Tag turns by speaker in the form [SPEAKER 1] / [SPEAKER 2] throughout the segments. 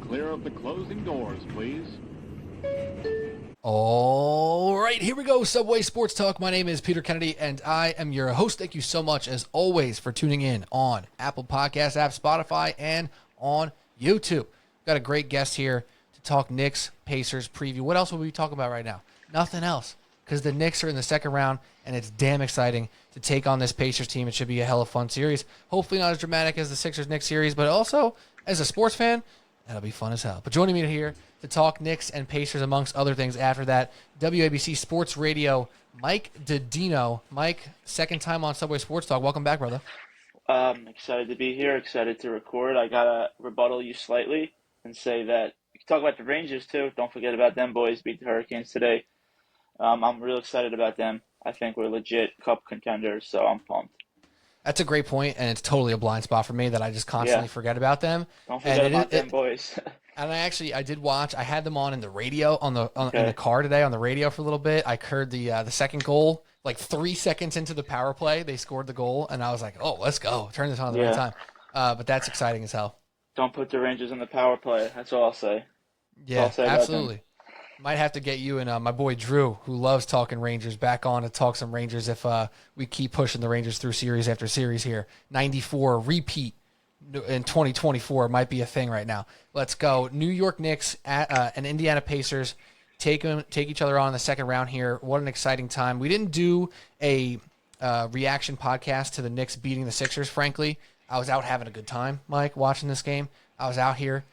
[SPEAKER 1] clear of the closing doors, please.
[SPEAKER 2] All right, here we go. Subway Sports Talk. My name is Peter Kennedy, and I am your host. Thank you so much, as always, for tuning in on Apple Podcast app, Spotify, and on YouTube. Got a great guest here to talk Knicks, Pacers preview. What else will we be talking about right now? Nothing else, because the Knicks are in the second round, and it's damn exciting to take on this Pacers team. It should be a hell of a fun series. Hopefully not as dramatic as the Sixers-Knicks series, but also, as a sports fan, that'll be fun as hell. But joining me here to talk Knicks and Pacers, amongst other things after that, WABC Sports Radio, Mike Daddino. Mike, second time on Subway Sports Talk. Welcome back, brother.
[SPEAKER 3] Excited to be here, excited to record. I got to rebuttal you slightly and say that you can talk about the Rangers, too. Don't forget about them boys. Beat the Hurricanes today. I'm real excited about them. I think we're legit cup contenders, so I'm pumped.
[SPEAKER 2] That's a great point, and it's totally a blind spot for me that I just constantly forget about them.
[SPEAKER 3] Don't forget about them boys.
[SPEAKER 2] And I did watch. I had them on in the radio in the car today on the radio for a little bit. I heard the second goal like 3 seconds into the power play. They scored the goal, and I was like, "Oh, let's go! Turn this on at the right time." But that's exciting as hell.
[SPEAKER 3] Don't put the Rangers in the power play. That's all I'll say.
[SPEAKER 2] Yeah, absolutely. Might have to get you and my boy Drew, who loves talking Rangers, back on to talk some Rangers if we keep pushing the Rangers through series after series here. 94 repeat in 2024 might be a thing right now. Let's go. New York Knicks and Indiana Pacers take each other on in the second round here. What an exciting time. We didn't do a reaction podcast to the Knicks beating the Sixers, frankly. I was out having a good time, Mike, watching this game. I was out here.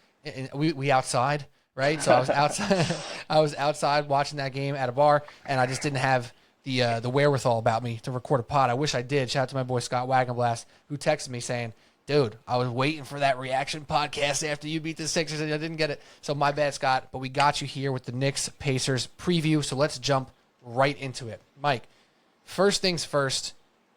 [SPEAKER 2] We outside. Right, so I was outside. I was outside watching that game at a bar, and I just didn't have the wherewithal about me to record a pod. I wish I did. Shout out to my boy Scott Wagenblast, who texted me saying, "Dude, I was waiting for that reaction podcast after you beat the Sixers, and I didn't get it. So my bad, Scott. But we got you here with the Knicks Pacers preview. So let's jump right into it, Mike. First things first.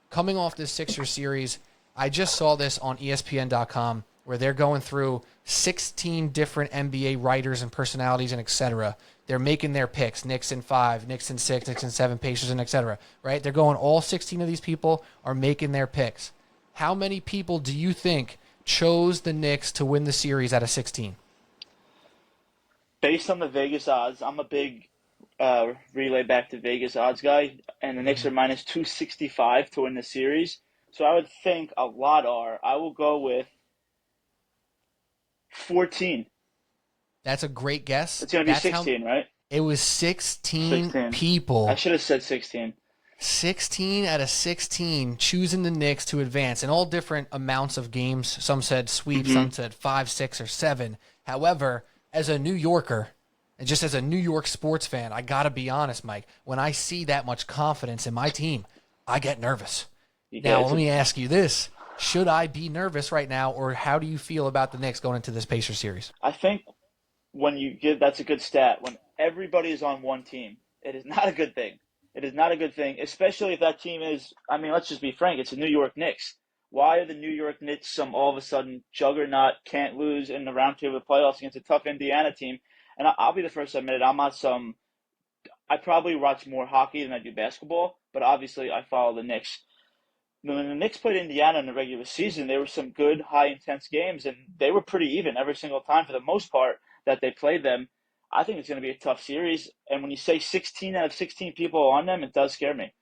[SPEAKER 2] Coming off this Sixers series, I just saw this on ESPN.com. Where they're going through 16 different NBA writers and personalities and et cetera. They're making their picks, Knicks in 5, Knicks in 6, Knicks in 7, Pacers and et cetera, right? They're going, all 16 of these people are making their picks. How many people do you think chose the Knicks to win the series out of 16?
[SPEAKER 3] Based on the Vegas odds, I'm a big relay back to Vegas odds guy, and the Knicks are minus 265 to win the series. So I would think a lot are. I will go with 14.
[SPEAKER 2] That's a great guess.
[SPEAKER 3] It's going to be 16, right?
[SPEAKER 2] It was 16 people.
[SPEAKER 3] I should have said 16.
[SPEAKER 2] 16 out of 16 choosing the Knicks to advance in all different amounts of games. Some said sweep, some said 5, 6, or 7. However, as a New Yorker, and just as a New York sports fan, I got to be honest, Mike, when I see that much confidence in my team, I get nervous. Now, let me ask you this. Should I be nervous right now, or how do you feel about the Knicks going into this Pacers series?
[SPEAKER 3] I think that's a good stat. When everybody is on one team, it is not a good thing. It is not a good thing, especially if that team is, let's just be frank, it's the New York Knicks. Why are the New York Knicks some all of a sudden juggernaut, can't lose in the round 2 of the playoffs against a tough Indiana team? And I'll be the first to admit it, I probably watch more hockey than I do basketball, but obviously I follow the Knicks. When the Knicks played Indiana in the regular season, there were some good, high-intense games, and they were pretty even every single time for the most part that they played them. I think it's going to be a tough series, and when you say 16 out of 16 people on them, it does scare me.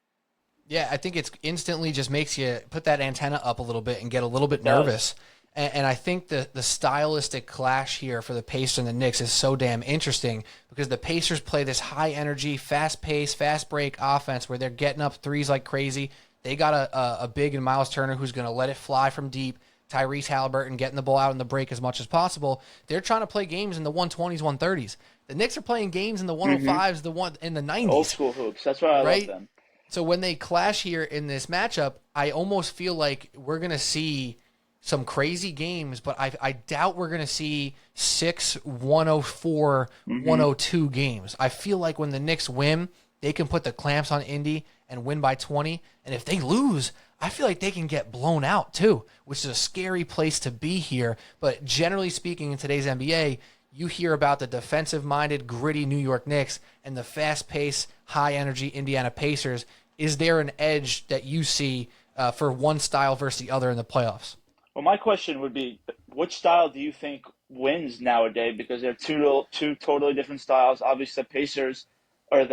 [SPEAKER 2] Yeah, I think it's instantly just makes you put that antenna up a little bit and get a little bit nervous. And I think the stylistic clash here for the Pacers and the Knicks is so damn interesting because the Pacers play this high-energy, fast-paced, fast-break offense where they're getting up threes like crazy. They got a big in Miles Turner who's going to let it fly from deep. Tyrese Halliburton getting the ball out in the break as much as possible. They're trying to play games in the 120s, 130s. The Knicks are playing games in the 105s, in the 90s.
[SPEAKER 3] Old school hoops. That's why I love them.
[SPEAKER 2] So when they clash here in this matchup, I almost feel like we're going to see some crazy games, but I doubt we're going to see 6 104, 102 games. I feel like when the Knicks win, they can put the clamps on Indy and win by 20. And if they lose, I feel like they can get blown out too, which is a scary place to be here. But generally speaking, in today's NBA, you hear about the defensive-minded, gritty New York Knicks and the fast-paced, high-energy Indiana Pacers. Is there an edge that you see for one style versus the other in the playoffs?
[SPEAKER 3] Well, my question would be, which style do you think wins nowadays? Because they're two totally different styles. Obviously, the Pacers are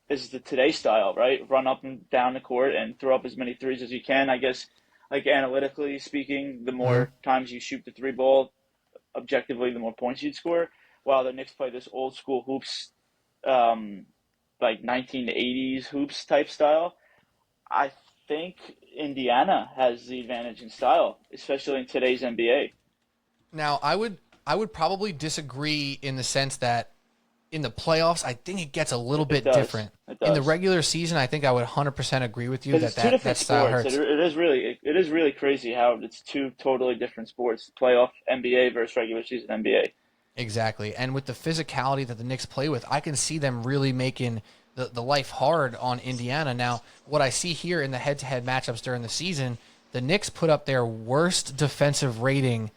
[SPEAKER 3] is the today style, right? Run up and down the court and throw up as many threes as you can. I guess, like analytically speaking, the
[SPEAKER 2] Mhm.
[SPEAKER 3] more times you shoot the three ball, objectively, the more points you'd score. While the Knicks play this old school hoops, um, like 1980s hoops type style. I think Indiana has the advantage in style, especially in today's NBA.
[SPEAKER 2] Now, I would probably disagree in the sense that in the playoffs, I think it gets a little
[SPEAKER 3] It
[SPEAKER 2] bit
[SPEAKER 3] does.
[SPEAKER 2] different.
[SPEAKER 3] It
[SPEAKER 2] In the
[SPEAKER 3] does.
[SPEAKER 2] regular season, I think I would 100% agree with you
[SPEAKER 3] Because
[SPEAKER 2] that
[SPEAKER 3] it's two
[SPEAKER 2] that
[SPEAKER 3] different
[SPEAKER 2] style
[SPEAKER 3] sports.
[SPEAKER 2] hurts.
[SPEAKER 3] It is really crazy how it's two totally different sports. Playoff NBA versus regular season NBA.
[SPEAKER 2] Exactly. And with the physicality that the Knicks play with, I can see them really making the life hard on Indiana. Now, what I see here in the head-to-head matchups during the season, the Knicks put up their worst defensive rating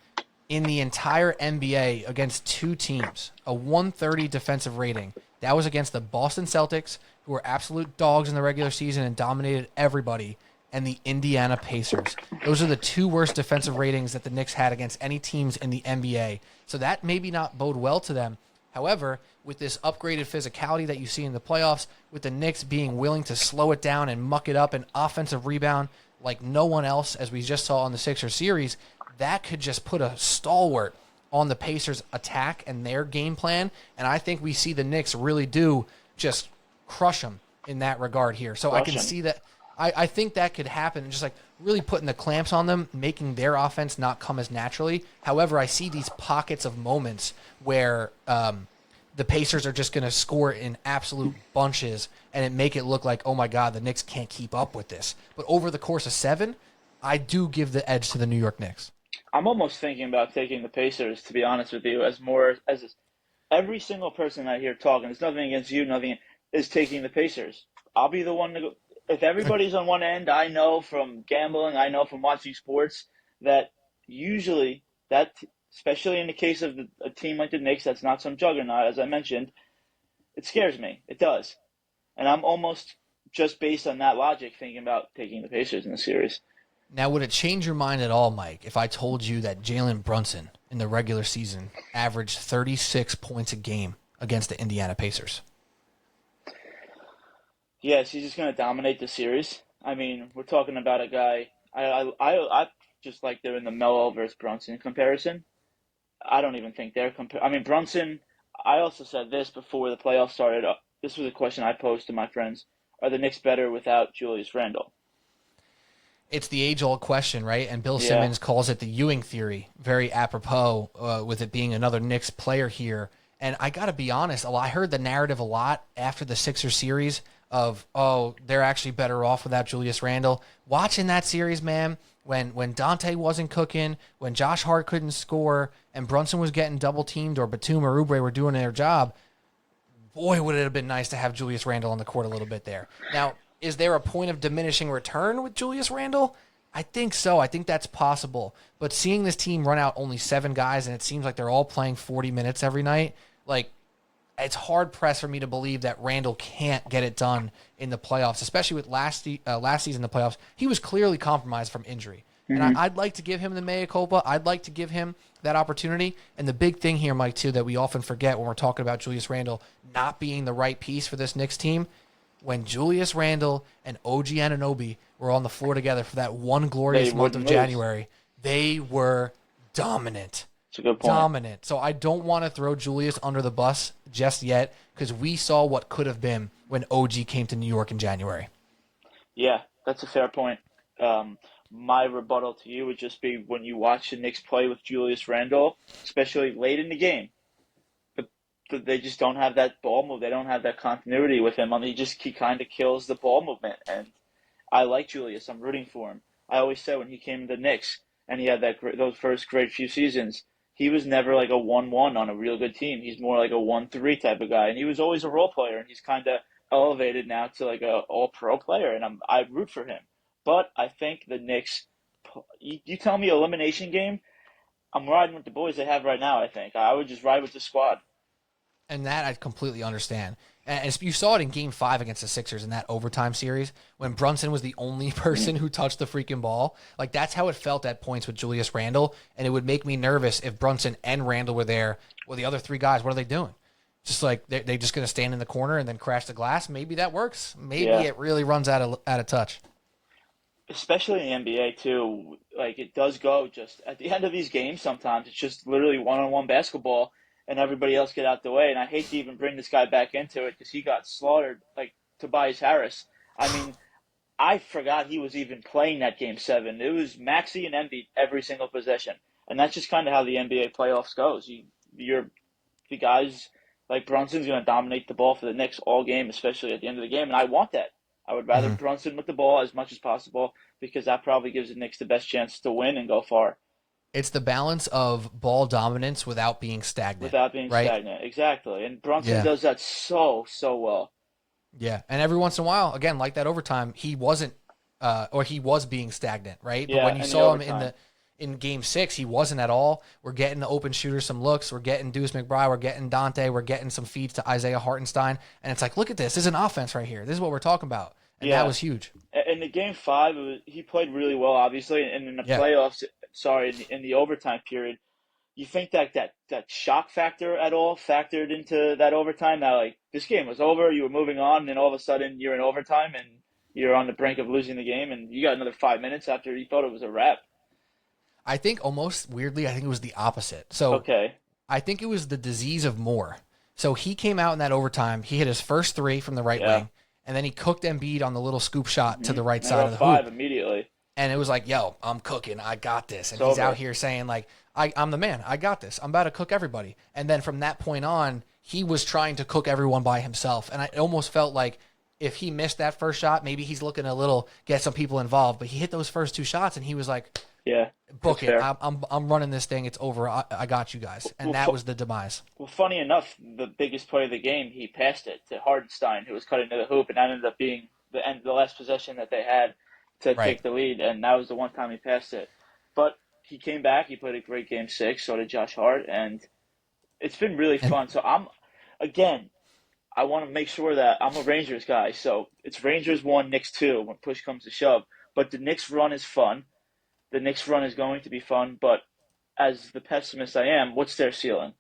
[SPEAKER 2] in the entire NBA against two teams, a 130 defensive rating. That was against the Boston Celtics, who were absolute dogs in the regular season and dominated everybody, and the Indiana Pacers. Those are the two worst defensive ratings that the Knicks had against any teams in the NBA. So that maybe not bode well to them. However, with this upgraded physicality that you see in the playoffs, with the Knicks being willing to slow it down and muck it up and offensive rebound like no one else, as we just saw on the Sixers series, that could just put a stalwart on the Pacers' attack and their game plan. And I think we see the Knicks really do just crush them in that regard here. So I can
[SPEAKER 3] Russian.
[SPEAKER 2] see that. I think that could happen, and just like really putting the clamps on them, making their offense not come as naturally. However, I see these pockets of moments where the Pacers are just going to score in absolute bunches and it make it look like, oh my God, the Knicks can't keep up with this. But over the course of 7, I do give the edge to the New York Knicks.
[SPEAKER 3] I'm almost thinking about taking the Pacers, to be honest with you, as every single person I hear talking. There's nothing against you, nothing is taking the Pacers. I'll be the one to go. If everybody's on one end, I know from gambling, I know from watching sports that usually that, especially in the case of a team like the Knicks, that's not some juggernaut, as I mentioned, it scares me. It does, and I'm almost just based on that logic thinking about taking the Pacers in the series.
[SPEAKER 2] Now, would it change your mind at all, Mike, if I told you that Jalen Brunson in the regular season averaged 36 points a game against the Indiana Pacers?
[SPEAKER 3] Yes, he's just going to dominate the series. I mean, we're talking about a guy. I just like they're in the Melo versus Brunson comparison. I don't even think they're I mean, Brunson. I also said this before the playoffs started. This was a question I posed to my friends: are the Knicks better without Julius Randle?
[SPEAKER 2] It's the age-old question, right? And Bill
[SPEAKER 3] Yeah,
[SPEAKER 2] Simmons calls it the Ewing theory, very apropos with it being another Knicks player here. And I got to be honest, I heard the narrative a lot after the Sixers series of, oh, they're actually better off without Julius Randle. Watching that series, man, when Dante wasn't cooking, when Josh Hart couldn't score, and Brunson was getting double-teamed or Batum or Oubre were doing their job, boy, would it have been nice to have Julius Randle on the court a little bit there. Now, is there a point of diminishing return with Julius Randle? I think so. I think that's possible. But seeing this team run out only 7 guys and it seems like they're all playing 40 minutes every night, like it's hard pressed for me to believe that Randle can't get it done in the playoffs, especially with last season in the playoffs. He was clearly compromised from injury. And I'd like to give him the mea culpa. I'd like to give him that opportunity. And the big thing here, Mike, too, that we often forget when we're talking about Julius Randle not being the right piece for this Knicks team, when Julius Randle and OG Anunoby were on the floor together for that one glorious
[SPEAKER 3] they
[SPEAKER 2] month of
[SPEAKER 3] wouldn't lose.
[SPEAKER 2] January, they were dominant.
[SPEAKER 3] It's a good point.
[SPEAKER 2] Dominant. So I don't want to throw Julius under the bus just yet because we saw what could have been when OG came to New York in January.
[SPEAKER 3] Yeah, that's a fair point. My rebuttal to you would just be when you watch the Knicks play with Julius Randle, especially late in the game, they just don't have that ball move. They don't have that continuity with him. I mean, he kind of kills the ball movement. And I like Julius. I'm rooting for him. I always said when he came to the Knicks and he had those first great few seasons, he was never like a 1-1 on a real good team. He's more like a 1-3 type of guy, and he was always a role player. And he's kind of elevated now to like a all pro player, and I root for him. But I think the Knicks. You tell me elimination game. I'm riding with the boys they have right now. I think I would just ride with the squad.
[SPEAKER 2] And that I completely understand. And you saw it in Game 5 against the Sixers in that overtime series when Brunson was the only person who touched the freaking ball. Like, that's how it felt at points with Julius Randle, and it would make me nervous if Brunson and Randle were there. Well, the other 3 guys, what are they doing? Just like they're just going to stand in the corner and then crash the glass? Maybe that works. Maybe it really runs out of touch.
[SPEAKER 3] Especially in the NBA too, like it does go just at the end of these games sometimes it's just literally one-on-one basketball and everybody else get out the way. And I hate to even bring this guy back into it because he got slaughtered like Tobias Harris. I mean, I forgot he was even playing that game 7. It was Maxey and Embiid every single possession. And that's just kind of how the NBA playoffs goes. You're the guys like Brunson's going to dominate the ball for the Knicks all game, especially at the end of the game. And I want that. I would rather Brunson with the ball as much as possible because that probably gives the Knicks the best chance to win and go far.
[SPEAKER 2] It's the balance of ball dominance without being stagnant.
[SPEAKER 3] Without being stagnant, exactly. And Brunson does that so well.
[SPEAKER 2] Yeah, and every once in a while, again, like that overtime, he wasn't, or he was being stagnant, right? But when you saw him in Game 6, he wasn't at all. We're getting the open shooters some looks. We're getting Deuce McBride. We're getting Dante. We're getting some feeds to Isaiah Hartenstein. And it's like, look at this. This is an offense right here. This is what we're talking about. And that was huge.
[SPEAKER 3] In the Game 5, he played really well, obviously. And in the playoffs, in the overtime period, you think that shock factor at all factored into that overtime? That, like, this game was over, you were moving on, and then all of a sudden you're in overtime and you're on the brink of losing the game, and you got another 5 minutes after you thought it was a wrap.
[SPEAKER 2] I think almost weirdly, I think it was the opposite. So I think it was the disease of Moore. So he came out in that overtime. He hit his first 3 from the right wing, and then he cooked Embiid on the little scoop shot to the right side of the hoop.
[SPEAKER 3] Immediately.
[SPEAKER 2] And it was like, yo, I'm cooking. I got this. And he's out here saying, like, I'm the man. I got this. I'm about to cook everybody. And then from that point on, he was trying to cook everyone by himself. And I almost felt like if he missed that first shot, maybe he's looking to get some people involved. But he hit those first 2 shots, and he was like, book it. I'm running this thing. It's over. I got you guys. And that was the demise. Well,
[SPEAKER 3] funny enough, the biggest play of the game, he passed it to Hardenstein, who was cutting to the hoop, and that ended up being the last possession that they had to take the lead, and that was the one time he passed it. But he came back. He played a great Game 6. So did Josh Hart, and it's been really fun. So I want to make sure that I'm a Rangers guy. So it's Rangers 1, Knicks 2 when push comes to shove. But the Knicks run is fun. The Knicks run is going to be fun. But as the pessimist I am, what's their ceiling?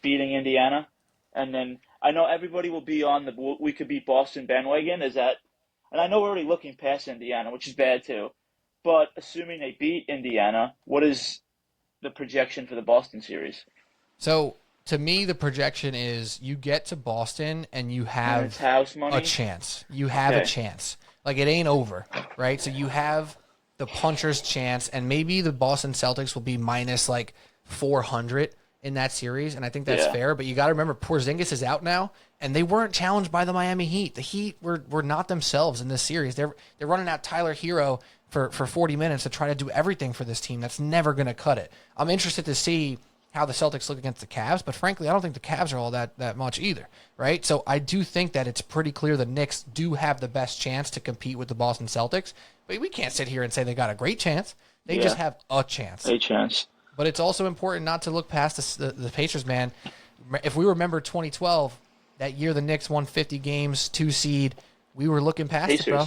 [SPEAKER 3] Beating Indiana? And then I know everybody will be on the we could beat Boston bandwagon. Is that? And I know we're already looking past Indiana, which is bad too. But assuming they beat Indiana, what is the projection for the Boston series?
[SPEAKER 2] So to me, the projection is you get to Boston and you have a chance. You have a chance. Like, it ain't over, right? So you have the puncher's chance, and maybe the Boston Celtics will be minus like 400 in that series, and I think that's fair. But you got to remember, Porzingis is out now, and they weren't challenged by the Miami Heat. The Heat were not themselves in this series. They're running out Tyler Hero for 40 minutes to try to do everything for this team. That's never going to cut it. I'm interested to see how the Celtics look against the Cavs, but frankly, I don't think the Cavs are all that much either, right? So I do think that it's pretty clear the Knicks do have the best chance to compete with the Boston Celtics, but we can't sit here and say they got a great chance. They just have a chance.
[SPEAKER 3] A chance.
[SPEAKER 2] But it's also important not to look past the Pacers, man. If we remember 2012, that year the Knicks won 50 games, 2 seed, we were looking past it, bro.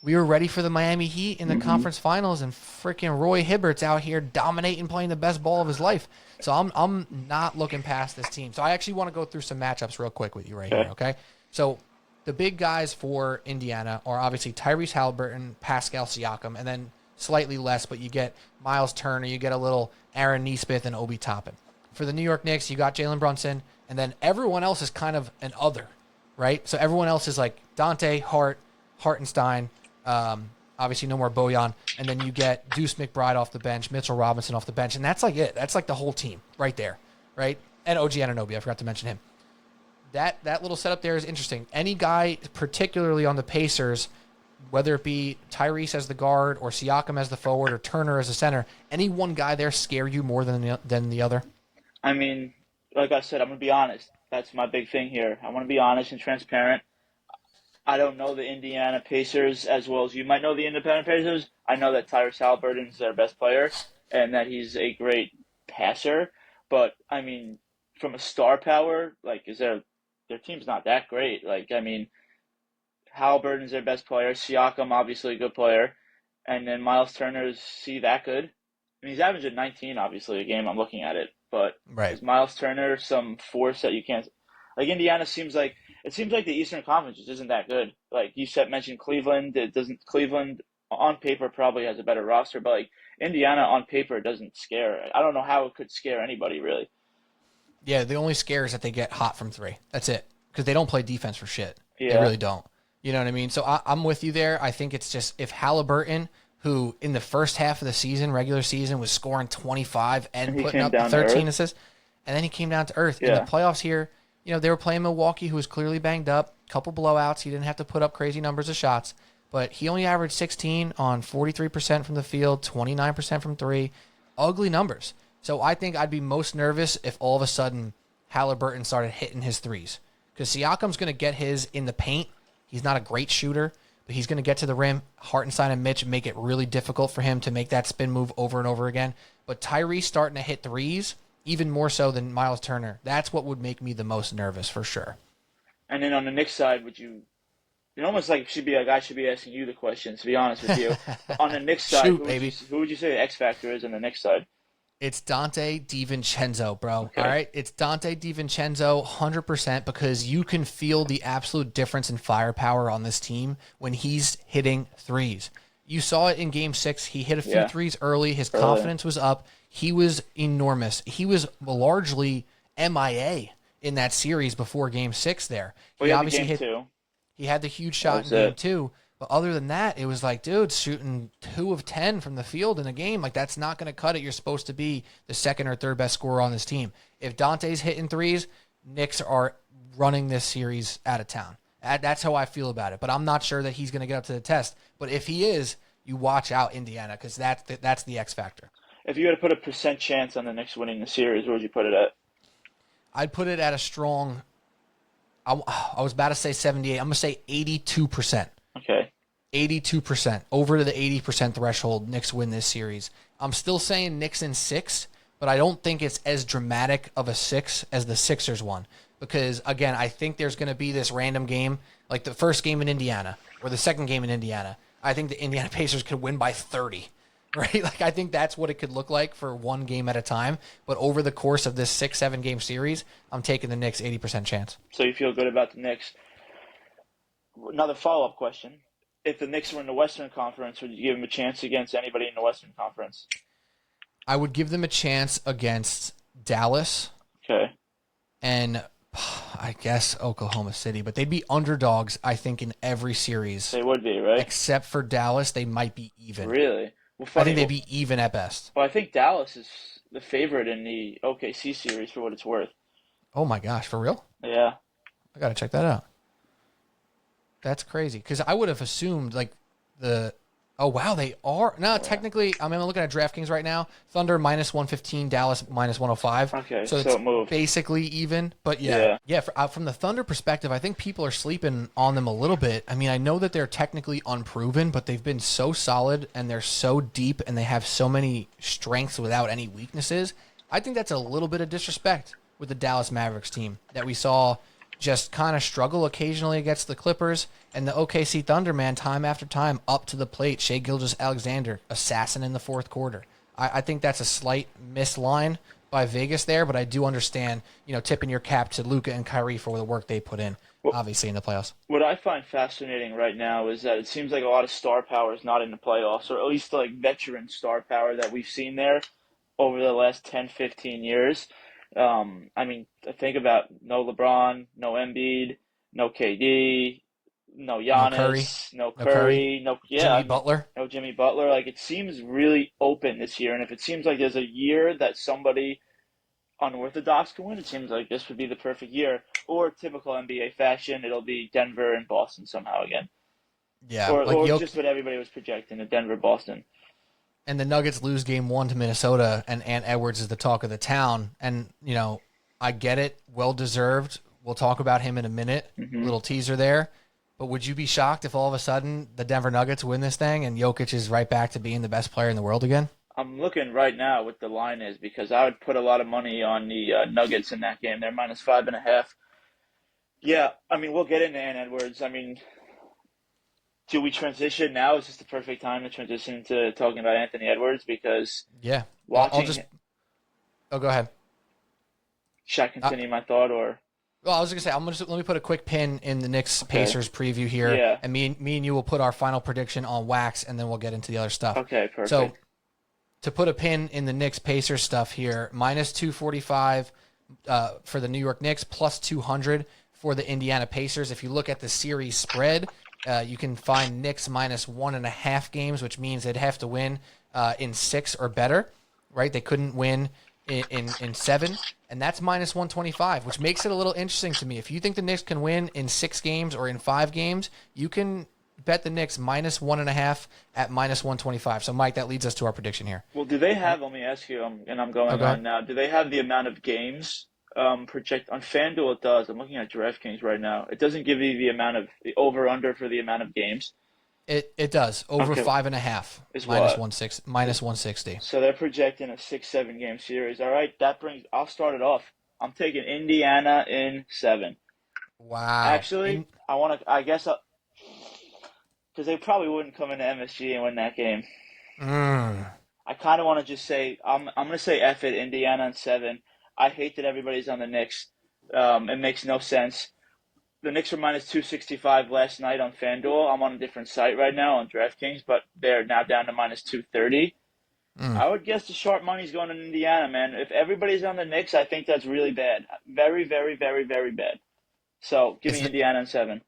[SPEAKER 2] We were ready for the Miami Heat in the conference finals, and freaking Roy Hibbert's out here dominating, playing the best ball of his life. So I'm not looking past this team. So I actually want to go through some matchups real quick with you right here, okay? So the big guys for Indiana are obviously Tyrese Halliburton, Pascal Siakam, and then slightly less, but you get Miles Turner, you get a little Aaron Nesmith and Obi Toppin. For the New York Knicks, you got Jalen Brunson, and then everyone else is kind of an other, right? So everyone else is like Dante, Hartenstein, obviously no more Bojan, and then you get Deuce McBride off the bench, Mitchell Robinson off the bench, and that's like it. That's like the whole team right there, right? And OG Anunoby, I forgot to mention him. That little setup there is interesting. Any guy, particularly on the Pacers, whether it be Tyrese as the guard or Siakam as the forward or Turner as the center, any one guy there scare you more than the other?
[SPEAKER 3] I mean, like I said, I'm going to be honest. That's my big thing here. I want to be honest and transparent. I don't know the Indiana Pacers as well as you might know the Independent Pacers. I know that Tyrese Halliburton is their best player and that he's a great passer. But, I mean, from a star power, like, is there their team's not that great. Like, I mean, Halliburton's their best player. Siakam, obviously a good player. And then Miles Turner is that good? I mean, he's averaging 19, obviously, a game. I'm looking at it. But
[SPEAKER 2] Right.
[SPEAKER 3] is Miles Turner some force that you can't – like, Indiana seems like – it seems like the Eastern Conference just isn't that good. Like, you mentioned Cleveland. Cleveland on paper probably has a better roster, but, like, Indiana on paper doesn't scare. I don't know how it could scare anybody, really.
[SPEAKER 2] Yeah, the only scare is that they get hot from three. That's it. Because they don't play defense for shit.
[SPEAKER 3] Yeah.
[SPEAKER 2] They really don't. You know what I mean? So I'm with you there. I think it's just if Halliburton, who in the first half of the season, regular season, was scoring 25 and putting up 13 assists, and then he came down to earth.
[SPEAKER 3] Yeah.
[SPEAKER 2] In the playoffs here, you know, they were playing Milwaukee, who was clearly banged up, couple blowouts. He didn't have to put up crazy numbers of shots, but he only averaged 16 on 43% from the field, 29% from three. Ugly numbers. So I think I'd be most nervous if all of a sudden Halliburton started hitting his threes. Because Siakam's going to get his in the paint. He's not a great shooter, but he's going to get to the rim. Hartenstein and Mitch make it really difficult for him to make that spin move over and over again. But Tyrese starting to hit threes, even more so than Miles Turner. That's what would make me the most nervous for sure.
[SPEAKER 3] And then on the Knicks side, it almost like I should be asking you the questions, to be honest with you. On the Knicks side, who would you say the X factor is on the Knicks side?
[SPEAKER 2] It's Dante DiVincenzo, bro.
[SPEAKER 3] Okay.
[SPEAKER 2] All right? It's Dante DiVincenzo 100% because you can feel the absolute difference in firepower on this team when he's hitting threes. You saw it in Game 6. He hit a few threes early. His confidence was up. He was enormous. He was largely MIA in that series before Game 6 there.
[SPEAKER 3] He obviously hit two.
[SPEAKER 2] He had the huge shot in Game 2. But other than that, it was like, dude, shooting 2 of 10 from the field in a game. Like, that's not going to cut it. You're supposed to be the second or third best scorer on this team. If Dante's hitting threes, Knicks are running this series out of town. That's how I feel about it. But I'm not sure that he's going to get up to the test. But if he is, you watch out Indiana because that's the X factor.
[SPEAKER 3] If you had to put a percent chance on the Knicks winning the series, where would you put it at?
[SPEAKER 2] I'd put it at a strong, I was about to say 78. I'm going to say 82%.
[SPEAKER 3] Okay.
[SPEAKER 2] 82%. Over to the 80% threshold, Knicks win this series. I'm still saying Knicks in 6, but I don't think it's as dramatic of a 6 as the Sixers one. Because, again, I think there's going to be this random game, like the first game in Indiana or the second game in Indiana. I think the Indiana Pacers could win by 30, right? Like, I think that's what it could look like for one game at a time. But over the course of this 6-7 game series, I'm taking the Knicks 80% chance.
[SPEAKER 3] So you feel good about the Knicks. Another follow-up question. If the Knicks were in the Western Conference, would you give them a chance against anybody in the Western Conference?
[SPEAKER 2] I would give them a chance against Dallas.
[SPEAKER 3] Okay.
[SPEAKER 2] And I guess Oklahoma City, but they'd be underdogs, I think, in every series.
[SPEAKER 3] They would be, right?
[SPEAKER 2] Except for Dallas, they might be even.
[SPEAKER 3] Really? Well,
[SPEAKER 2] I think they'd be even at best.
[SPEAKER 3] Well, I think Dallas is the favorite in the OKC series for what it's worth.
[SPEAKER 2] Oh my gosh, for real?
[SPEAKER 3] Yeah.
[SPEAKER 2] I gotta check that out. That's crazy. Because I would have assumed, like, oh, wow, they are. No, technically, I'm looking at DraftKings right now. Thunder minus 115, Dallas minus 105.
[SPEAKER 3] Okay,
[SPEAKER 2] so
[SPEAKER 3] it moved.
[SPEAKER 2] Basically even. But yeah. From the Thunder perspective, I think people are sleeping on them a little bit. I mean, I know that they're technically unproven, but they've been so solid and they're so deep and they have so many strengths without any weaknesses. I think that's a little bit of disrespect with the Dallas Mavericks team that we saw just kind of struggle occasionally against the Clippers, and the OKC Thunder, man, time after time, up to the plate. Shai Gilgeous-Alexander, assassin in the fourth quarter. I think that's a slight missed line by Vegas there, but I do understand, tipping your cap to Luka and Kyrie for the work they put in, obviously, in the playoffs. What
[SPEAKER 3] I find fascinating right now is that it seems like a lot of star power is not in the playoffs, or at least like veteran star power that we've seen there over the last 10, 15 years. Think about no LeBron, no Embiid, no KD, no Giannis, no Curry,
[SPEAKER 2] Jimmy Butler.
[SPEAKER 3] No Jimmy Butler. Like, it seems really open this year, and if it seems like there's a year that somebody unorthodox can win, it seems like this would be the perfect year. Or typical NBA fashion, it'll be Denver and Boston somehow again.
[SPEAKER 2] Yeah,
[SPEAKER 3] or just what everybody was projecting, the Denver-Boston.
[SPEAKER 2] And the Nuggets lose game 1 to Minnesota, and Ant Edwards is the talk of the town. And, I get it. Well-deserved. We'll talk about him in a minute.
[SPEAKER 3] Mm-hmm.
[SPEAKER 2] Little teaser there. But would you be shocked if all of a sudden the Denver Nuggets win this thing and Jokic is right back to being the best player in the world again?
[SPEAKER 3] I'm looking right now what the line is because I would put a lot of money on the Nuggets in that game. They're minus 5.5. Yeah, I mean, we'll get into Ann Edwards. I mean, do we transition now? Is this the perfect time to transition to talking about Anthony Edwards? Because
[SPEAKER 2] Yeah. I'll
[SPEAKER 3] watching,
[SPEAKER 2] just. Oh, go ahead.
[SPEAKER 3] should I continue my thought or?
[SPEAKER 2] Well, I was gonna say let me put a quick pin in the Knicks
[SPEAKER 3] Okay.
[SPEAKER 2] Pacers preview here,
[SPEAKER 3] Yeah.
[SPEAKER 2] and me and you will put our final prediction on wax, and then we'll get into the other stuff.
[SPEAKER 3] Okay, perfect.
[SPEAKER 2] So, to put a pin in the Knicks Pacers stuff here, minus 245 for the New York Knicks, plus 200 for the Indiana Pacers. If you look at the series spread, you can find Knicks minus 1.5 games, which means they'd have to win in 6 or better, right? They couldn't win in 7, and that's minus 125, which makes it a little interesting to me. If you think the Knicks can win in 6 games or in 5 games, you can bet the Knicks minus 1.5 at minus 125. So, Mike, that leads us to our prediction here.
[SPEAKER 3] Well, do they have? Let me ask you, and I'm going on now. Do they have the amount of games project on FanDuel? It does. I'm looking at DraftKings right now. It doesn't give you the amount of the over under for the amount of games.
[SPEAKER 2] It does over 5.5
[SPEAKER 3] is
[SPEAKER 2] minus
[SPEAKER 3] what?
[SPEAKER 2] minus 160.
[SPEAKER 3] So they're projecting a 6-7 game series. All right, that brings. I'll start it off. I'm taking Indiana in 7.
[SPEAKER 2] Wow.
[SPEAKER 3] Actually, I want to. I guess because they probably wouldn't come into MSG and win that game. I kind of want to just say I'm going to say F it, Indiana in 7. I hate that everybody's on the Knicks. It makes no sense. The Knicks were minus 265 last night on FanDuel. I'm on a different site right now on DraftKings, but they're now down to minus 230. I would guess the sharp money's going to Indiana, man. If everybody's on the Knicks, I think that's really bad. Very, very, very, very bad. So give me Indiana in 7.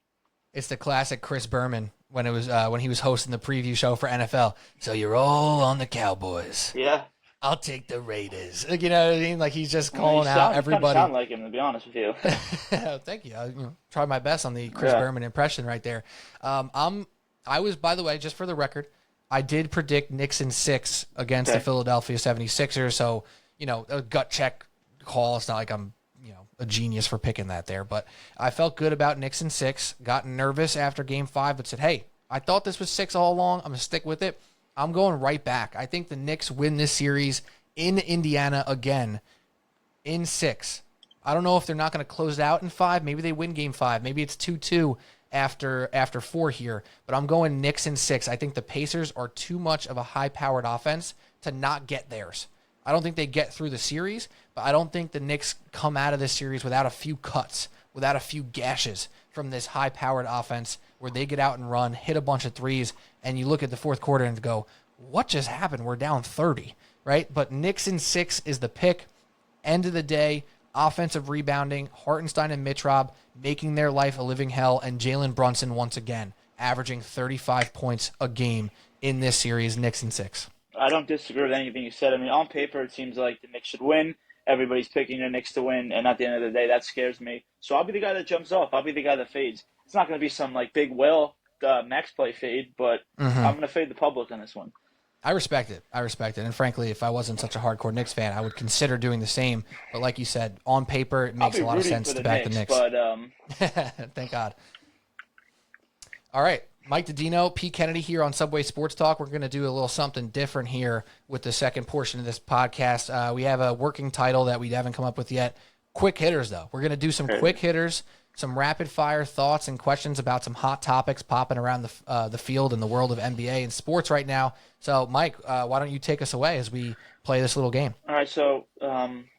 [SPEAKER 2] It's the classic Chris Berman when he was hosting the preview show for NFL. So you're all on the Cowboys.
[SPEAKER 3] Yeah.
[SPEAKER 2] I'll take the Raiders. You know what I mean? Like he's just calling out everybody.
[SPEAKER 3] You sound like him, to be honest with you.
[SPEAKER 2] Thank you. I tried my best on the Chris Berman impression right there. I was, by the way, just for the record, I did predict Knicks in 6 against the Philadelphia 76ers. So, a gut check call. It's not like I'm, a genius for picking that there. But I felt good about Knicks in 6. Got nervous after Game 5, but said, hey, I thought this was 6 all along. I'm going to stick with it. I'm going right back. I think the Knicks win this series in Indiana again in 6. I don't know if they're not going to close it out in 5. Maybe they win Game 5. Maybe it's 2-2 after 4 here. But I'm going Knicks in 6. I think the Pacers are too much of a high-powered offense to not get theirs. I don't think they get through the series, but I don't think the Knicks come out of this series without a few cuts, without a few gashes from this high-powered offense where they get out and run, hit a bunch of threes, and you look at the fourth quarter and go, what just happened? We're down 30, right? But Knicks in 6 is the pick. End of the day, offensive rebounding, Hartenstein and Mitrob making their life a living hell, and Jalen Brunson once again averaging 35 points a game in this series, Knicks in 6.
[SPEAKER 3] I don't disagree with anything you said. I mean, on paper, it seems like the Knicks should win. Everybody's picking the Knicks to win, and at the end of the day, that scares me. So I'll be the guy that jumps off. I'll be the guy that fades. It's not going to be some big whale max play fade, but I'm going to fade the public on this one.
[SPEAKER 2] I respect it. And frankly, if I wasn't such a hardcore Knicks fan, I would consider doing the same. But like you said, on paper, it makes a lot of sense to back the Knicks.
[SPEAKER 3] But,
[SPEAKER 2] thank God. All right. Mike Daddino, Pete Kennedy here on Subway Sports Talk. We're going to do a little something different here with the second portion of this podcast. We have a working title that we haven't come up with yet. Quick hitters, though. We're going to do some quick hitters, some rapid-fire thoughts and questions about some hot topics popping around the field in the world of NBA and sports right now. So, Mike, why don't you take us away as we play this little game?
[SPEAKER 3] All right, so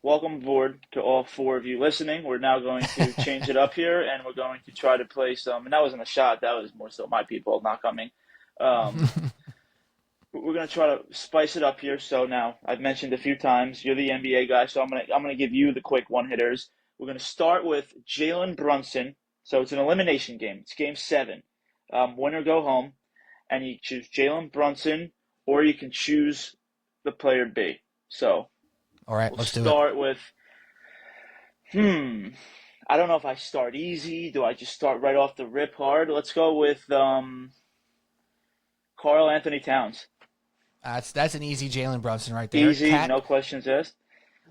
[SPEAKER 3] welcome aboard to all 4 of you listening. We're now going to change it up here, and we're going to try to play some – and that wasn't a shot. That was more so my people not coming. We're going to try to spice it up here. So now I've mentioned a few times you're the NBA guy, so I'm going to give you the quick one-hitters. We're going to start with Jalen Brunson. So it's an elimination game. It's Game 7. Winner go home, and you choose Jalen Brunson, or you can choose the player B. So
[SPEAKER 2] all right,
[SPEAKER 3] let's start with I don't know if I start easy. Do I just start right off the rip hard? Let's go with Karl Anthony Towns.
[SPEAKER 2] That's an easy Jalen Brunson right there.
[SPEAKER 3] Easy, no questions asked.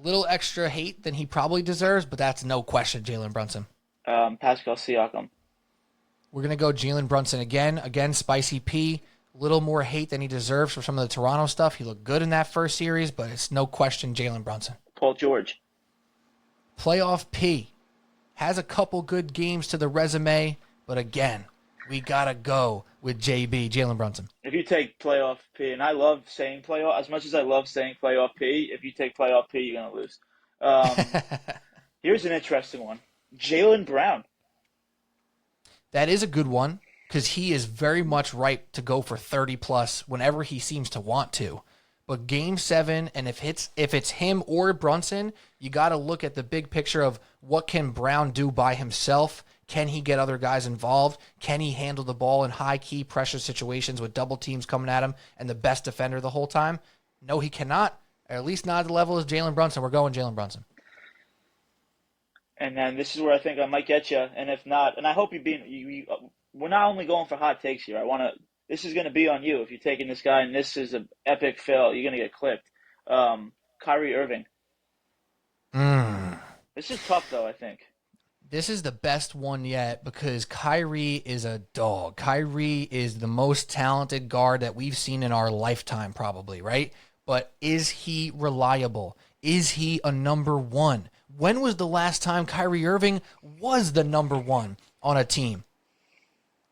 [SPEAKER 2] Little extra hate than he probably deserves, but that's no question Jalen Brunson.
[SPEAKER 3] Pascal Siakam.
[SPEAKER 2] We're going to go Jalen Brunson again. Again, Spicy P. Little more hate than he deserves for some of the Toronto stuff. He looked good in that first series, but it's no question Jalen Brunson.
[SPEAKER 3] Paul George.
[SPEAKER 2] Playoff P. has a couple good games to the resume, but again, we got to go with JB, Jalen Brunson.
[SPEAKER 3] If you take playoff P, and I love saying playoff, as much as I love saying playoff P, if you take playoff P, you're going to lose. Here's an interesting one. Jalen Brown.
[SPEAKER 2] That is a good one because he is very much ripe to go for 30-plus whenever he seems to want to. But Game 7, and if it's him or Brunson, you got to look at the big picture of what can Brown do by himself. Can he get other guys involved? Can he handle the ball in high-key pressure situations with double teams coming at him and the best defender the whole time? No, he cannot. Or at least not at the level as Jalen Brunson. We're going Jalen Brunson.
[SPEAKER 3] And then this is where I think I might get you. And if not, and I hope we're not only going for hot takes here. This is going to be on you if you're taking this guy, and this is an epic fail. You're going to get clipped. Kyrie Irving. This is tough, though, I think.
[SPEAKER 2] This is the best one yet because Kyrie is a dog. Kyrie is the most talented guard that we've seen in our lifetime, probably, right? But is he reliable? Is he a number one? When was the last time Kyrie Irving was the number one on a team?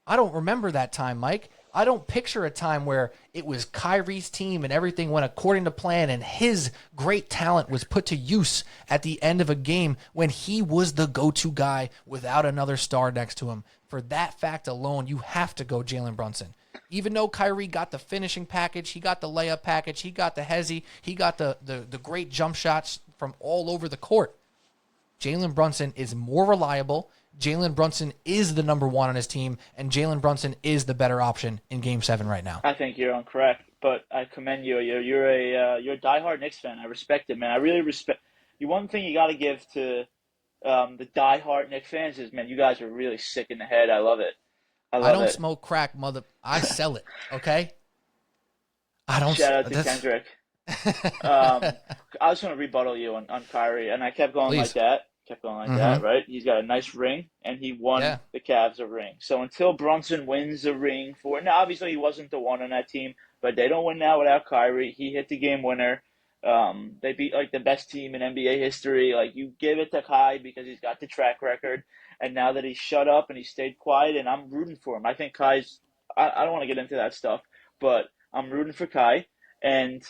[SPEAKER 2] I don't remember that time, Mike. I don't picture a time where it was Kyrie's team and everything went according to plan and his great talent was put to use at the end of a game when he was the go-to guy without another star next to him. For that fact alone, you have to go Jalen Brunson. Even though Kyrie got the finishing package, he got the layup package, he got the hezzy, he got the great jump shots from all over the court. Jalen Brunson is more reliable. Jalen Brunson is the number one on his team, and Jalen Brunson is the better option in Game 7 right now.
[SPEAKER 3] I think you're incorrect, but I commend you. You're a diehard Knicks fan. I respect it, man. I really respect you. One thing you got to give to the diehard Knicks fans is, man, you guys are really sick in the head. I love it. I don't
[SPEAKER 2] smoke crack, I sell it. Okay. I don't.
[SPEAKER 3] Shout out to Kendrick. I was going to rebuttal you on Kyrie, and I kept going like that. That, right? He's got a nice ring, and he won the Cavs a ring. So until Brunson wins a ring now obviously he wasn't the one on that team, but they don't win now without Kyrie. He hit the game winner. They beat like the best team in NBA history. Like, you give it to Kai because he's got the track record, and now that he's shut up and he stayed quiet, and I'm rooting for him. I think Kai's. I don't want to get into that stuff, but I'm rooting for Kai. And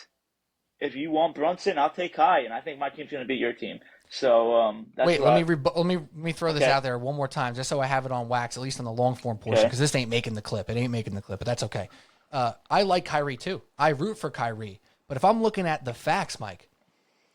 [SPEAKER 3] if you want Brunson, I'll take Kai, and I think my team's going to beat your team. So that's
[SPEAKER 2] wait. Let me throw this out there one more time, just so I have it on wax, at least on the long form portion, because this ain't making the clip. It ain't making the clip, but that's okay. I like Kyrie too. I root for Kyrie, but if I'm looking at the facts, Mike,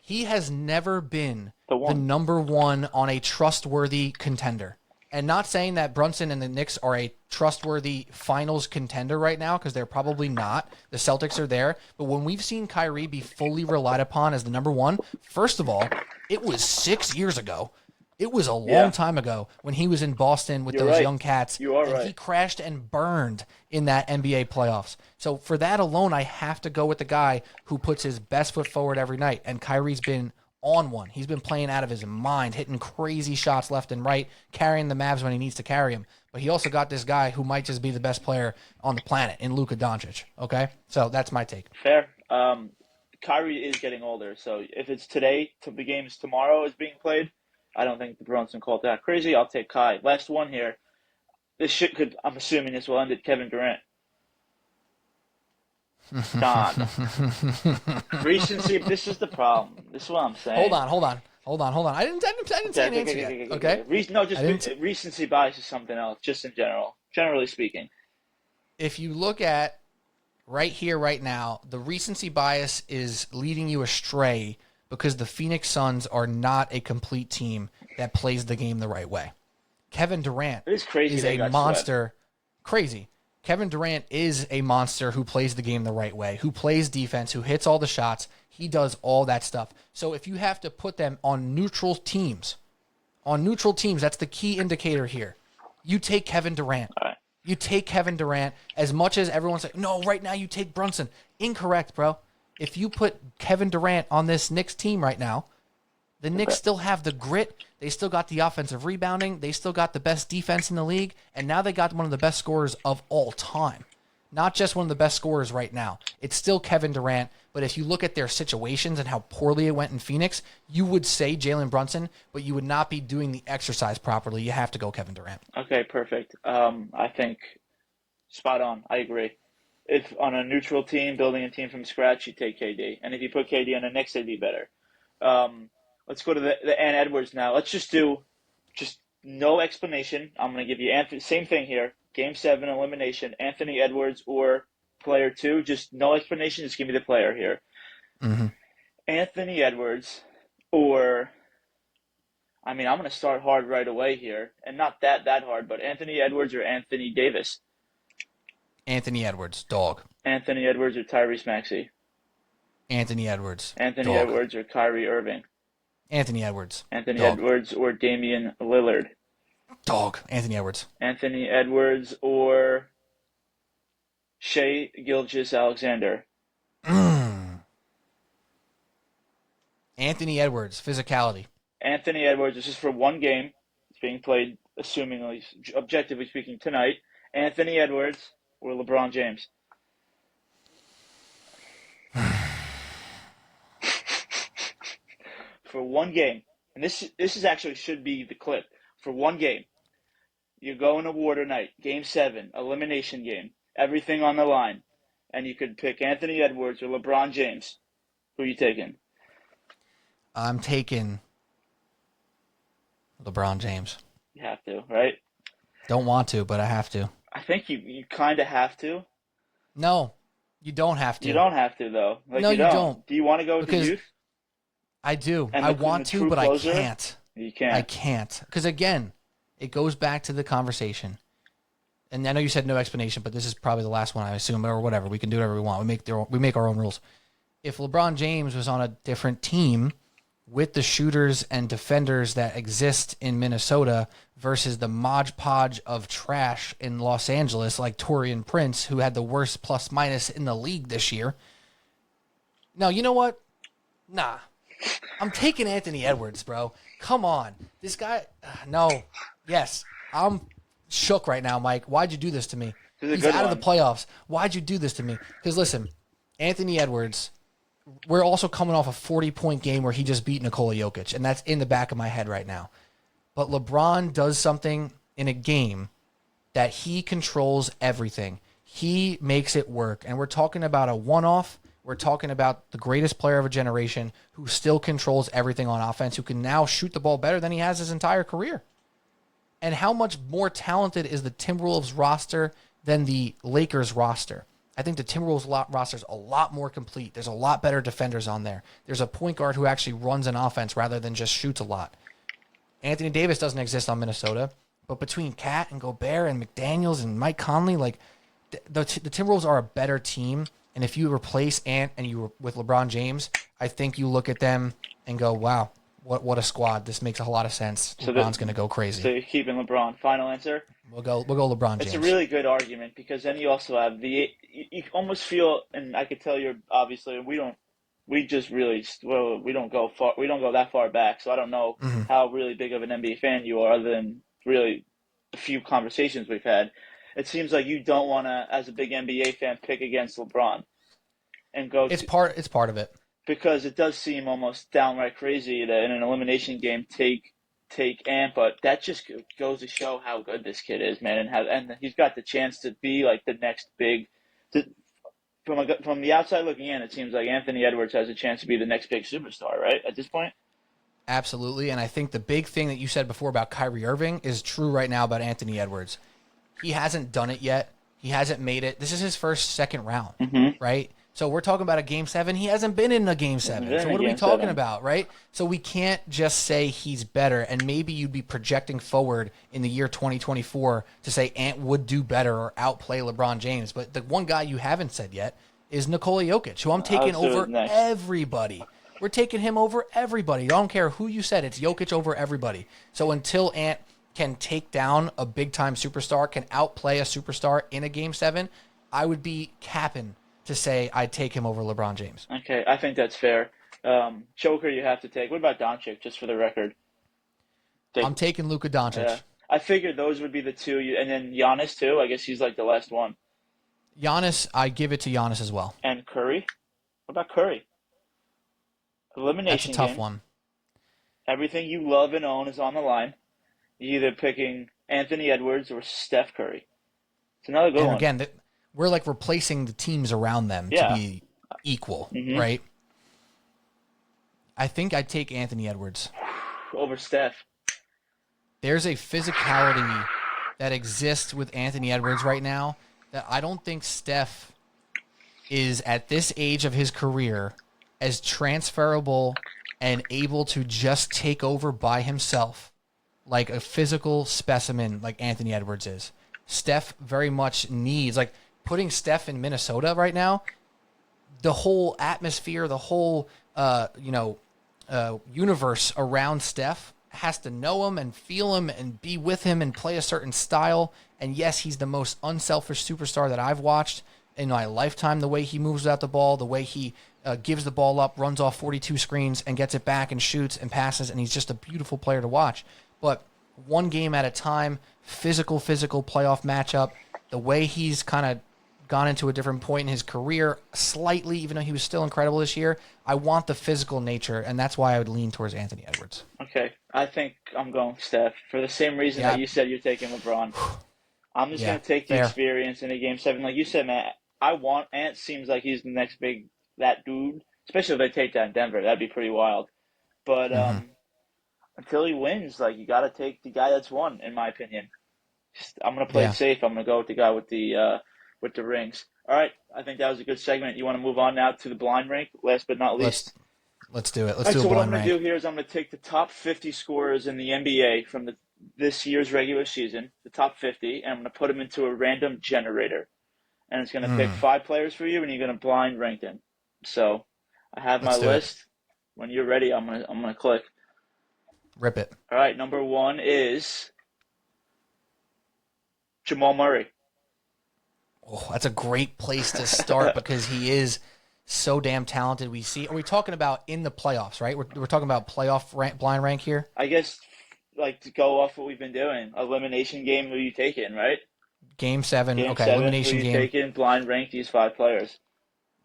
[SPEAKER 2] he has never been the number one on a trustworthy contender. And not saying that Brunson and the Knicks are a trustworthy finals contender right now, because they're probably not. The Celtics are there. But when we've seen Kyrie be fully relied upon as the number one, first of all, it was 6 years ago. It was a long time ago when he was in Boston with those young cats.
[SPEAKER 3] You are
[SPEAKER 2] and he crashed and burned in that NBA playoffs. So for that alone, I have to go with the guy who puts his best foot forward every night. And Kyrie's been on one. He's been playing out of his mind, hitting crazy shots left and right, carrying the Mavs when he needs to carry them. But he also got this guy who might just be the best player on the planet in Luka Doncic. Okay? So that's my take.
[SPEAKER 3] Fair. Kyrie is getting older, so if it's today, the game's tomorrow is being played, I don't think the Brunson called that crazy. I'll take Kai. Last one here. I'm assuming this will end at Kevin Durant. Don. Recency. This is the problem. This is what I'm saying.
[SPEAKER 2] Hold on. I didn't say an answer yet. Okay.
[SPEAKER 3] Recency bias is something else, just in general. Generally speaking.
[SPEAKER 2] If you look at right here, right now, the recency bias is leading you astray because the Phoenix Suns are not a complete team that plays the game the right way. Kevin Durant is a monster. Crazy. Kevin Durant is a monster who plays the game the right way, who plays defense, who hits all the shots. He does all that stuff. So if you have to put them on neutral teams, that's the key indicator here. You take Kevin Durant.
[SPEAKER 3] All right.
[SPEAKER 2] You take Kevin Durant as much as everyone's like, no, right now you take Brunson. Incorrect, bro. If you put Kevin Durant on this Knicks team right now, the Knicks still have the grit. They still got the offensive rebounding. They still got the best defense in the league. And now they got one of the best scorers of all time. not just one of the best scorers right now. It's still Kevin Durant, but if you look at their situations and how poorly it went in Phoenix, you would say Jalen Brunson, but you would not be doing the exercise properly. You have to go Kevin Durant.
[SPEAKER 3] Okay, perfect. I think spot on. I agree. If on a neutral team, building a team from scratch, you take KD. And if you put KD on the Knicks, they'd be better. Let's go to the Ant Edwards now. Let's just do no explanation. I'm going to give you Anthony. Same thing here. Game 7 elimination. Anthony Edwards or player 2. Just no explanation. Just give me the player here.
[SPEAKER 2] Mm-hmm.
[SPEAKER 3] Anthony Edwards or I'm going to start hard right away here, and not that hard, but Anthony Edwards or Anthony Davis.
[SPEAKER 2] Anthony Edwards, dog.
[SPEAKER 3] Anthony Edwards or Tyrese Maxey.
[SPEAKER 2] Anthony Edwards.
[SPEAKER 3] Anthony
[SPEAKER 2] dog.
[SPEAKER 3] Edwards or Kyrie Irving.
[SPEAKER 2] Anthony Edwards.
[SPEAKER 3] Anthony
[SPEAKER 2] dog.
[SPEAKER 3] Edwards or Damian Lillard.
[SPEAKER 2] Dog. Anthony Edwards.
[SPEAKER 3] Anthony Edwards or Shai Gilgeous-Alexander.
[SPEAKER 2] Anthony Edwards, physicality.
[SPEAKER 3] Anthony Edwards, this is for one game. It's being played, assumingly, objectively speaking, tonight. Anthony Edwards or LeBron James. For one game, and this is actually should be the clip. For one game, you're going to water night, Game 7, elimination game, everything on the line, and you could pick Anthony Edwards or LeBron James. Who are you taking?
[SPEAKER 2] I'm taking LeBron James.
[SPEAKER 3] You have to, right?
[SPEAKER 2] Don't want to, but I have to.
[SPEAKER 3] I think you kind of have to.
[SPEAKER 2] No, you don't have to.
[SPEAKER 3] You don't have to, though.
[SPEAKER 2] No, you don't.
[SPEAKER 3] Do you want to go with the youth?
[SPEAKER 2] I do.
[SPEAKER 3] And
[SPEAKER 2] I want to, but
[SPEAKER 3] closer?
[SPEAKER 2] I can't.
[SPEAKER 3] You can't.
[SPEAKER 2] I can't. Because, again, it goes back to the conversation. And I know you said no explanation, but this is probably the last one, I assume, or whatever. We can do whatever we want. We make our own rules. If LeBron James was on a different team with the shooters and defenders that exist in Minnesota versus the Mod Podge of trash in Los Angeles, like Taurean Prince, who had the worst plus-minus in the league this year. No, you know what? Nah. I'm taking Anthony Edwards, bro. Come on. This guy, no. Yes. I'm shook right now, Mike. Why'd you do this to me? He's out of the playoffs. Why'd you do this to me? Because, listen, Anthony Edwards, we're also coming off a 40-point game where he just beat Nikola Jokic, and that's in the back of my head right now. But LeBron does something in a game that he controls everything. He makes it work. And we're talking about a one-off. We're talking about the greatest player of a generation who still controls everything on offense, who can now shoot the ball better than he has his entire career. And how much more talented is the Timberwolves roster than the Lakers roster? I think the Timberwolves roster is a lot more complete. There's a lot better defenders on there. There's a point guard who actually runs an offense rather than just shoots a lot. Anthony Davis doesn't exist on Minnesota, but between Cat and Gobert and McDaniels and Mike Conley, like the Timberwolves are a better team. And if you replace Ant and you with LeBron James, I think you look at them and go, "Wow, what a squad! This makes a lot of sense." So LeBron's going to go crazy.
[SPEAKER 3] So you're keeping LeBron. Final answer.
[SPEAKER 2] We'll go LeBron James.
[SPEAKER 3] It's a really good argument because then you also have you almost feel, and I could tell you're obviously we don't go that far back, so I don't know how really big of an NBA fan you are, other than really a few conversations we've had. It seems like you don't want to, as a big NBA fan, pick against LeBron and go.
[SPEAKER 2] It's part of it
[SPEAKER 3] because it does seem almost downright crazy that in an elimination game take Ant, but that just goes to show how good this kid is, man, and he's got the chance to be like the next big. From the outside looking in, it seems like Anthony Edwards has a chance to be the next big superstar, right? At this point.
[SPEAKER 2] Absolutely, and I think the big thing that you said before about Kyrie Irving is true right now about Anthony Edwards. He hasn't done it yet. He hasn't made it. This is his second round, right? So we're talking about a Game 7. He hasn't been in a Game 7. So what are we talking about, right? So we can't just say he's better, and maybe you'd be projecting forward in the year 2024 to say Ant would do better or outplay LeBron James. But the one guy you haven't said yet is Nikola Jokic, who I'm taking over everybody. We're taking him over everybody. I don't care who you said. It's Jokic over everybody. So until Ant can take down a big-time superstar, can outplay a superstar in a Game 7, I would be capping to say I'd take him over LeBron James.
[SPEAKER 3] Okay, I think that's fair. Joker you have to take. What about Doncic, just for the record?
[SPEAKER 2] I'm taking Luka Doncic.
[SPEAKER 3] Yeah. I figured those would be the two. And then Giannis, too. I guess he's like the last one.
[SPEAKER 2] Giannis, I give it to Giannis as well.
[SPEAKER 3] And Curry? What about Curry? Elimination
[SPEAKER 2] That's a tough
[SPEAKER 3] game.
[SPEAKER 2] one.
[SPEAKER 3] Everything you love and own is on the line. You're either picking Anthony Edwards or Steph Curry. It's another good
[SPEAKER 2] And
[SPEAKER 3] one.
[SPEAKER 2] again, we're like replacing the teams around them to be equal, right? I think I'd take Anthony Edwards.
[SPEAKER 3] Over Steph.
[SPEAKER 2] There's a physicality that exists with Anthony Edwards right now that I don't think Steph is at this age of his career as transferable and able to just take over by himself like a physical specimen like Anthony Edwards is. Steph very much needs, like putting Steph in Minnesota right now, the whole atmosphere, the whole, universe around Steph has to know him and feel him and be with him and play a certain style. And yes, he's the most unselfish superstar that I've watched in my lifetime. The way he moves without the ball, the way he gives the ball up, runs off 42 screens and gets it back and shoots and passes. And he's just a beautiful player to watch. But one game at a time, physical playoff matchup, the way he's kind of gone into a different point in his career slightly, even though he was still incredible this year. I want the physical nature, and that's why I would lean towards Anthony Edwards.
[SPEAKER 3] Okay, I think I'm going Steph for the same reason that you said you're taking LeBron. I'm just going to take the experience in a Game 7. Like you said, Matt, Ant seems like he's the next that dude, especially if they take that in Denver. That'd be pretty wild. But until he wins, like you got to take the guy that's won, in my opinion. I'm going to play it safe. I'm going to go with the guy with the rings. All right, I think that was a good segment. You want to move on now to the blind rank, last but not least?
[SPEAKER 2] Let's do it. Let's do a blind rank.
[SPEAKER 3] So what I'm going to do here is I'm going to take the top 50 scorers in the NBA from this year's regular season, the top 50, and I'm going to put them into a random generator. And it's going to pick 5 players for you, and you're going to blind rank them. So I have my list. When you're ready, I'm going to click.
[SPEAKER 2] Rip it.
[SPEAKER 3] All right, number 1 is Jamal Murray.
[SPEAKER 2] Oh, that's a great place to start because he is so damn talented. Are we talking about in the playoffs, right? We're talking about playoff blind rank here?
[SPEAKER 3] I guess, like, to go off what we've been doing. Elimination game, who you taking, right?
[SPEAKER 2] Game 7.
[SPEAKER 3] Game
[SPEAKER 2] okay,
[SPEAKER 3] 7,
[SPEAKER 2] elimination
[SPEAKER 3] who you
[SPEAKER 2] game.
[SPEAKER 3] taking, blind rank these 5 players.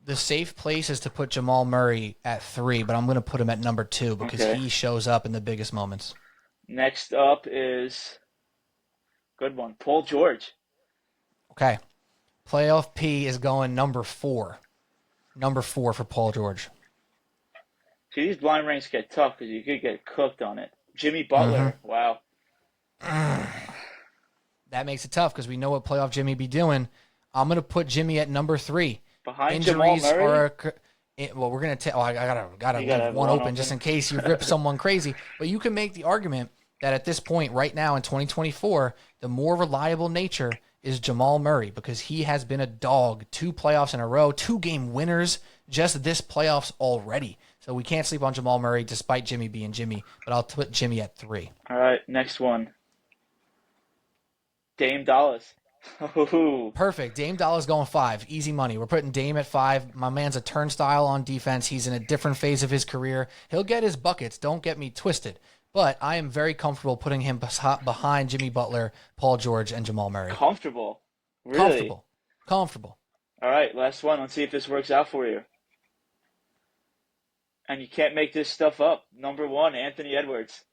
[SPEAKER 2] The safe place is to put Jamal Murray at 3, but I'm going to put him at number 2 because he shows up in the biggest moments.
[SPEAKER 3] Next up is, good one, Paul George.
[SPEAKER 2] Okay. Playoff P is going number 4. Number 4 for Paul George.
[SPEAKER 3] See, these blind ranks get tough because you could get cooked on it. Jimmy Butler, wow.
[SPEAKER 2] That makes it tough because we know what playoff Jimmy be doing. I'm going to put Jimmy at number 3.
[SPEAKER 3] Behind
[SPEAKER 2] Injuries
[SPEAKER 3] Jamal Murray?
[SPEAKER 2] well, we're going to I gotta leave one open just in case you rip someone crazy. But you can make the argument that at this point, right now in 2024, the more reliable nature is Jamal Murray because he has been a dog 2 playoffs in a row, 2-game winners just this playoffs already. So we can't sleep on Jamal Murray despite Jimmy being Jimmy, but I'll put Jimmy at 3.
[SPEAKER 3] All right, next one. Dame Dallas.
[SPEAKER 2] Perfect. Dame Dolla's going 5. Easy money. We're putting Dame at 5. My man's a turnstile on defense. He's in a different phase of his career. He'll get his buckets. Don't get me twisted. But I am very comfortable putting him behind Jimmy Butler, Paul George, and Jamal Murray.
[SPEAKER 3] Comfortable? Really?
[SPEAKER 2] Comfortable.
[SPEAKER 3] All right, last one. Let's see if this works out for you. And you can't make this stuff up. Number 1, Anthony Edwards.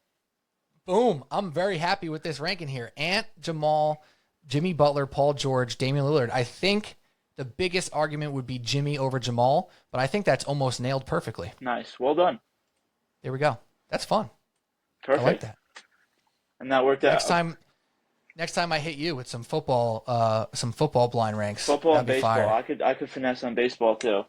[SPEAKER 2] Boom. I'm very happy with this ranking here. Ant, Jamal, Jimmy Butler, Paul George, Damian Lillard. I think the biggest argument would be Jimmy over Jamal, but I think that's almost nailed perfectly.
[SPEAKER 3] Nice. Well done.
[SPEAKER 2] There we go. That's fun.
[SPEAKER 3] Perfect.
[SPEAKER 2] I like that.
[SPEAKER 3] And that worked out.
[SPEAKER 2] Next time I hit you with some football blind ranks.
[SPEAKER 3] Football and baseball. Fire. I could finesse on baseball too.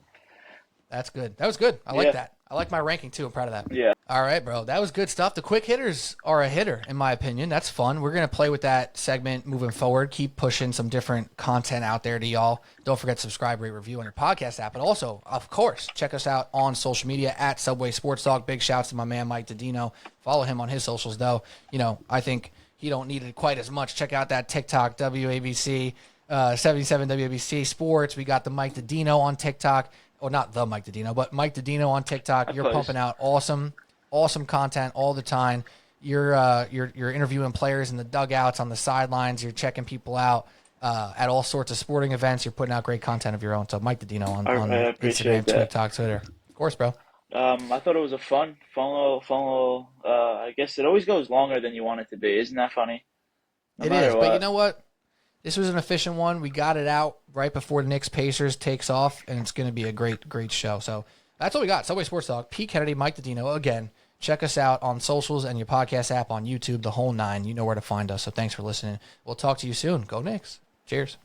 [SPEAKER 2] That's good. That was good. I like that. I like my ranking too. I'm proud of that.
[SPEAKER 3] Yeah.
[SPEAKER 2] All right, bro. That was good stuff. The quick hitters are a hitter, in my opinion. That's fun. We're going to play with that segment moving forward. Keep pushing some different content out there to y'all. Don't forget to subscribe, rate, review on your podcast app. But also, of course, check us out on social media at Subway Sports Talk. Big shouts to my man, Mike Daddino. Follow him on his socials, though. You know, I think he don't need it quite as much. Check out that TikTok, WABC, 77 WABC Sports. We got the Mike Daddino on TikTok. Or not the Mike Daddino, but Mike Daddino on TikTok. You're pumping out awesome content all the time. You're interviewing players in the dugouts, on the sidelines. You're checking people out. at all sorts of sporting events. You're putting out great content of your own. So Mike Daddino on
[SPEAKER 3] I appreciate
[SPEAKER 2] Instagram,
[SPEAKER 3] that.
[SPEAKER 2] TikTok, Twitter. Of course, bro.
[SPEAKER 3] I thought it was a fun little. I guess it always goes longer than you want it to be. Isn't that funny? No
[SPEAKER 2] It
[SPEAKER 3] matter
[SPEAKER 2] is,
[SPEAKER 3] what.
[SPEAKER 2] but you know what? This was an efficient one. We got it out right before the Knicks Pacers takes off, and it's going to be a great show. So that's all we got. Subway Sports Talk. Pete Kennedy, Mike Daddino. Again, check us out on socials and your podcast app on YouTube, the whole 9. You know where to find us. So thanks for listening. We'll talk to you soon. Go Knicks. Cheers.